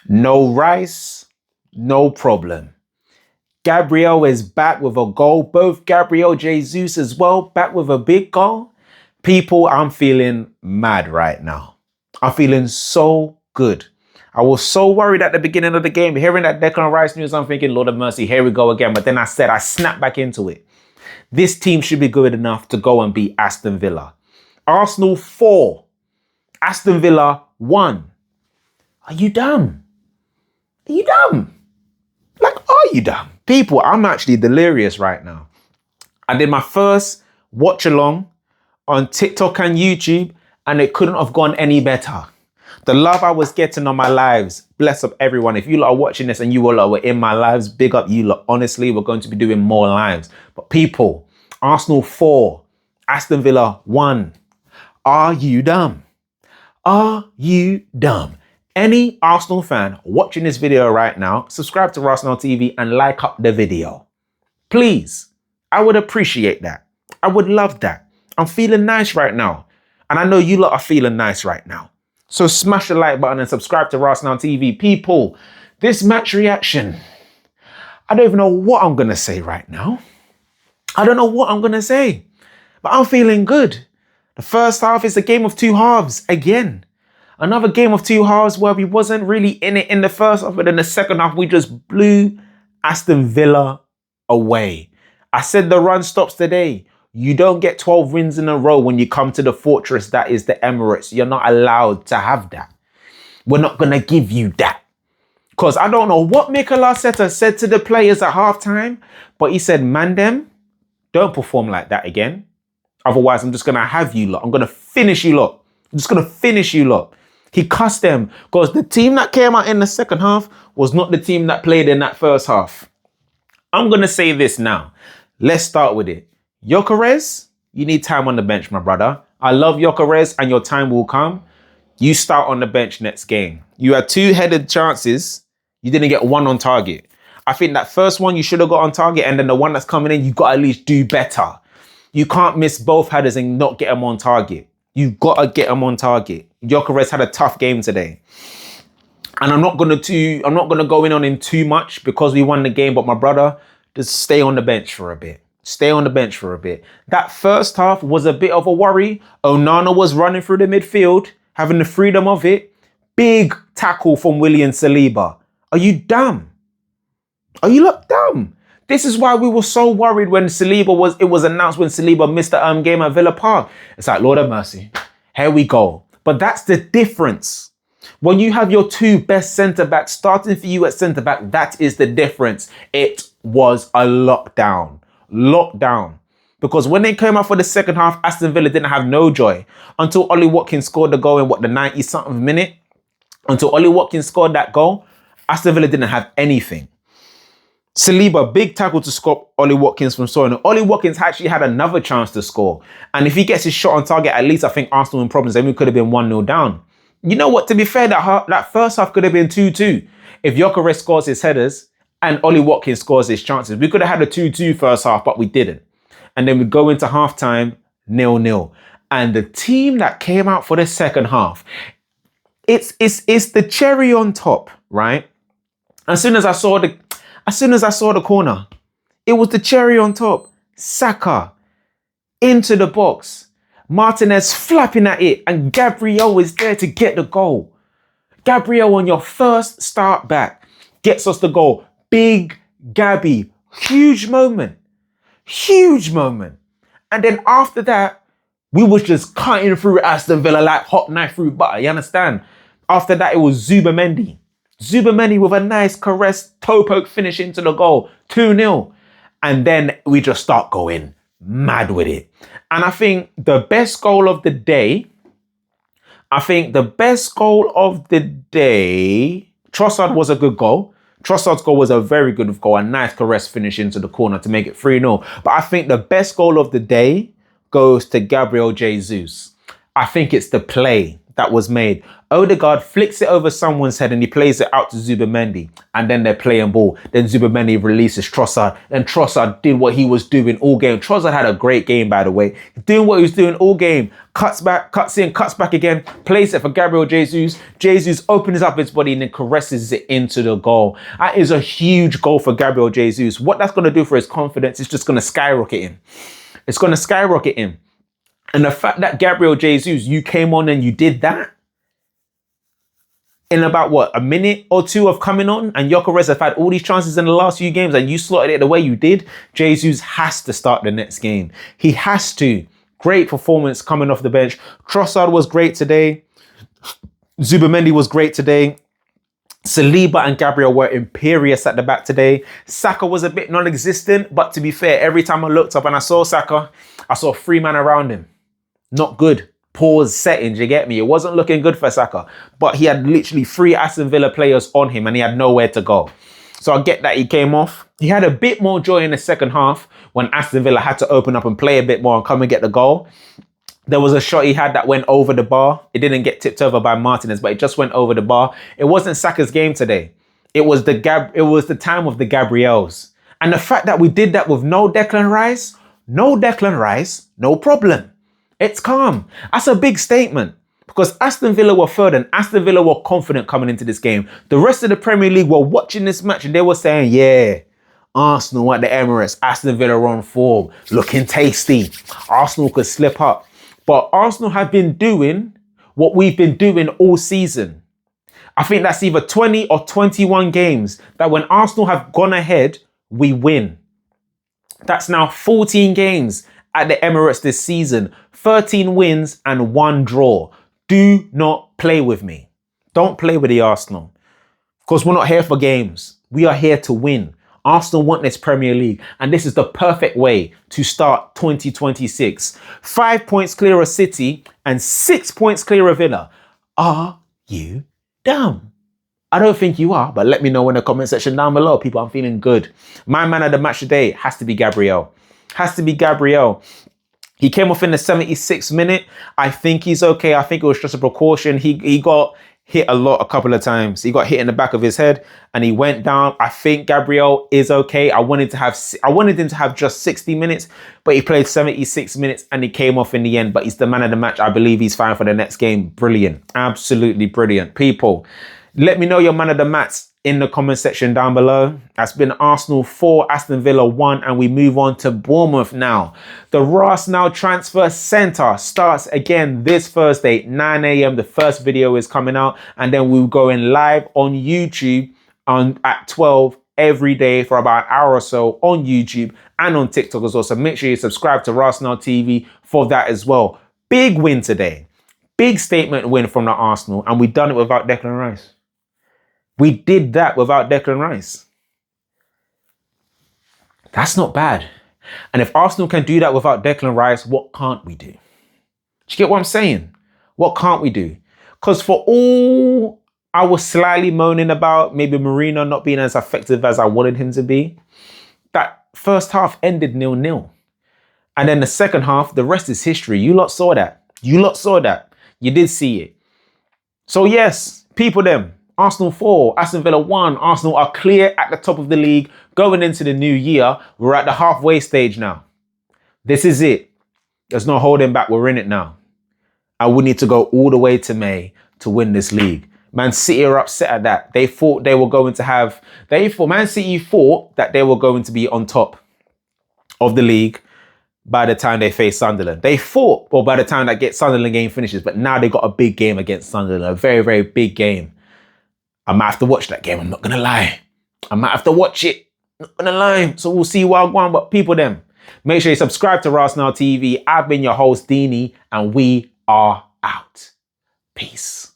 No Rice, no problem. Gabriel is back with a goal. Both Gabriel Jesus as well, back with a big goal. People, I'm feeling mad right now. I'm feeling so good. I was so worried at the beginning of the game, hearing that Declan Rice news, I'm thinking, Lord of mercy, here we go again. But then I snapped back into it. This team should be good enough to go and beat Aston Villa. Arsenal 4, Aston Villa 1. Are you dumb? Are you dumb? Like, are you dumb? People, I'm actually delirious right now. I did my first watch along on TikTok and YouTube, and it couldn't have gone any better. The love I was getting on my lives, bless up everyone. If you lot are watching this and you all were in my lives, big up you lot. Honestly, we're going to be doing more lives. But people, Arsenal 4, Aston Villa 1. Are you dumb? Are you dumb? Any Arsenal fan watching this video right now, subscribe to Arsenal TV and like up the video. Please, I would appreciate that. I would love that. I'm feeling nice right now. And I know you lot are feeling nice right now. So smash the like button and subscribe to Arsenal TV. People, this match reaction, I don't even know what I'm going to say right now. I don't know what I'm going to say, but I'm feeling good. The first half is a game of two halves again. Another game of two halves where we wasn't really in it in the first half, but in the second half, we just blew Aston Villa away. I said the run stops today. You don't get 12 wins in a row when you come to the fortress that is the Emirates. You're not allowed to have that. We're not going to give you that. Because I don't know what Mikel Arteta said to the players at halftime, but he said, man, them, don't perform like that again. Otherwise, I'm just going to have you lot. I'm going to finish you lot. I'm just going to finish you lot. He cussed them because the team that came out in the second half was not the team that played in that first half. I'm going to say this now. Let's start with it. Gyökeres, you need time on the bench, my brother. I love Gyökeres and your time will come. You start on the bench next game. You had 2 headed chances. You didn't get 1 on target. I think that first one you should have got on target, and then the one that's coming in, you got to at least do better. You can't miss both headers and not get them on target. You got to get them on target. Gyökeres had a tough game today. And I'm not going to go in on him too much because we won the game, but my brother, just stay on the bench for a bit. Stay on the bench for a bit. That first half was a bit of a worry. Onana was running through the midfield, having the freedom of it. Big tackle from William Saliba. Are you dumb? Are you look dumb? This is why we were so worried when it was announced when Saliba missed the game at Villa Park. It's like, Lord have mercy. Here we go. But that's the difference. When you have your 2 best centre-backs starting for you at centre-back, that is the difference. It was a lockdown. Lockdown. Because when they came out for the second half, Aston Villa didn't have no joy until Ollie Watkins scored the goal in the 90-something minute. Until Ollie Watkins scored that goal, Aston Villa didn't have anything. Saliba, big tackle to stop Ollie Watkins from scoring. Ollie Watkins actually had another chance to score. And if he gets his shot on target, at least I think Arsenal in problems, then we could have been 1-0 down. You know what? To be fair, that first half could have been 2-2. If Gyökeres scores his headers and Ollie Watkins scores his chances, we could have had a 2-2 first half, but we didn't. And then we go into halftime 0-0. And the team that came out for the second half, it's the cherry on top, right? As soon as I saw the corner, it was the cherry on top. Saka into the box. Martinez flapping at it, and Gabriel was there to get the goal. Gabriel on your first start back gets us the goal. Big Gabby. Huge moment. Huge moment. And then after that, we was just cutting through Aston Villa like hot knife through butter. You understand? After that, it was Zubamendi. Zubamendi with a nice caress, toe poke finish into the goal. 2-0. And then we just start going mad with it. And I think the best goal of the day, Trossard was a good goal. Trossard's goal was a very good goal. A nice caress finish into the corner to make it 3-0. But I think the best goal of the day goes to Gabriel Jesus. I think it's the play that was made. Odegaard flicks it over someone's head and he plays it out to Zubimendi. And then they're playing ball. Then Zubimendi releases Trossard. And Trossard did what he was doing all game. Trossard had a great game, by the way. Doing what he was doing all game. Cuts back, cuts in, cuts back again. Plays it for Gabriel Jesus. Jesus opens up his body and then caresses it into the goal. That is a huge goal for Gabriel Jesus. What that's going to do for his confidence is just going to skyrocket him. It's going to skyrocket him. And the fact that Gabriel Jesus, you came on and you did that in about what, a minute or two of coming on, and Gyökeres have had all these chances in the last few games and you slotted it the way you did, Jesus has to start the next game. He has to. Great performance coming off the bench. Trossard was great today. Zubimendi was great today. Saliba and Gabriel were imperious at the back today. Saka was a bit non-existent, but to be fair, every time I looked up and I saw Saka, I saw 3 men around him. Not good. Pause settings, you get me? It wasn't looking good for Saka, but he had literally 3 Aston Villa players on him and he had nowhere to go. So I get that he came off. He had a bit more joy in the second half when Aston Villa had to open up and play a bit more and come and get the goal. There was a shot he had that went over the bar. It didn't get tipped over by Martinez, but it just went over the bar. It wasn't Saka's game today. It was the time of the Gabriels. And the fact that we did that with no Declan Rice, no problem. It's calm. That's a big statement because Aston Villa were third and Aston Villa were confident coming into this game. The rest of the Premier League were watching this match and they were saying, yeah, Arsenal at the Emirates, Aston Villa on form, looking tasty. Arsenal could slip up. But Arsenal have been doing what we've been doing all season. I think that's either 20 or 21 games that when Arsenal have gone ahead, we win. That's now 14 games at the Emirates this season. 13 wins and 1 draw. Do not play with me. Don't play with the Arsenal. Because we're not here for games. We are here to win. Arsenal want this Premier League, and this is the perfect way to start 2026. 5 points clear of City and 6 points clear of Villa. Are you dumb? I don't think you are, but let me know in the comment section down below. People, I'm feeling good. My man of the match today has to be Gabriel. Has to be Gabriel. He came off in the 76th minute. I think he's okay. I think it was just a precaution. He got hit a couple of times. He got hit in the back of his head and he went down. I think Gabriel is okay. I wanted him to have just 60 minutes, but he played 76 minutes and he came off in the end. But he's the man of the match. I believe he's fine for the next game. Brilliant. Absolutely brilliant. People, let me know your man of the match in the comment section down below. That's been Arsenal 4, Aston Villa 1, and we move on to Bournemouth now. The Arsenal Transfer Centre starts again this Thursday, 9 a.m. The first video is coming out, and then we'll go in live on YouTube at 12 every day for about an hour or so on YouTube and on TikTok as well. So make sure you subscribe to Arsenal TV for that as well. Big win today. Big statement win from the Arsenal, and we done it without Declan Rice. We did that without Declan Rice. That's not bad. And if Arsenal can do that without Declan Rice, what can't we do? Do you get what I'm saying? What can't we do? Because for all I was slightly moaning about maybe Mourinho not being as effective as I wanted him to be, that first half ended 0-0. And then the second half, the rest is history. You lot saw that. You lot saw that. You did see it. So yes, people them. Arsenal 4, Aston Villa 1. Arsenal are clear at the top of the league going into the new year. We're at the halfway stage now. This is it. There's no holding back. We're in it now. And we need to go all the way to May to win this league. Man City are upset at that. They thought they were going to have... Man City thought that they were going to be on top of the league by the time they face Sunderland. They thought, well, by the time that Sunderland game finishes, but now they got a big game against Sunderland. A very, very big game. I might have to watch that game. I'm not going to lie. I might have to watch it. Not going to lie. So we'll see what I want. But people them, make sure you subscribe to Arsenal TV. I've been your host, Dini, and we are out. Peace.